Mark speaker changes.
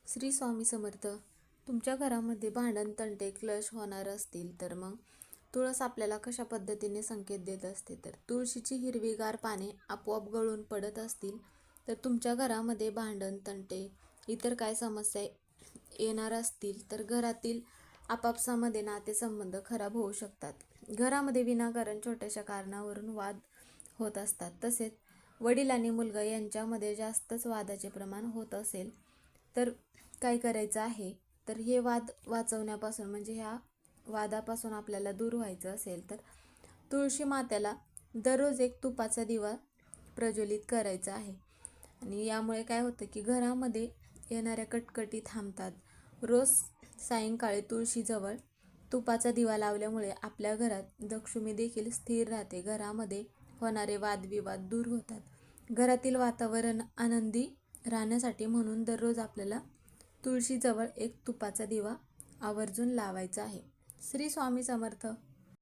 Speaker 1: श्री स्वामी समर्थ. तुमच्या घरामध्ये भांडण तंटे क्लश होणार असतील तर मग तुळस आपल्याला कशा पद्धतीने संकेत देत असते, तर तुळशीची हिरवीगार पाने आपोआप गळून पडत असतील तर तुमच्या घरामध्ये भांडण तंटे इतर काय समस्या येणार असतील तर घरातील आपापसामध्ये नातेसंबंध खराब होऊ शकतात. घरामध्ये विनाकारण छोट्याशा कारणावरून वाद होत असतात. तसेच वडील आणि मुलगा यांच्यामध्ये जास्तच वादाचे प्रमाण होत असेल तर काय करायचं आहे, तर हे वाद वाचवण्यापासून म्हणजे ह्या वादापासून आपल्याला दूर व्हायचं असेल तर तुळशी मात्याला दररोज एक तुपाचा दिवा प्रज्वलित करायचा आहे. आणि यामुळे काय होतं की घरामध्ये येणाऱ्या कटकटी थांबतात. रोज सायंकाळी तुळशीजवळ तुपाचा दिवा लावल्यामुळे आपल्या घरात लक्ष्मी देखील स्थिर राहते. घरामध्ये होणारे वादविवाद दूर होतात. घरातील वातावरण आनंदी राहण्यासाठी म्हणून दररोज आपल्याला तुळशीजवळ एक तुपाचा दिवा आवर्जून लावायचा आहे. श्री स्वामी समर्थ.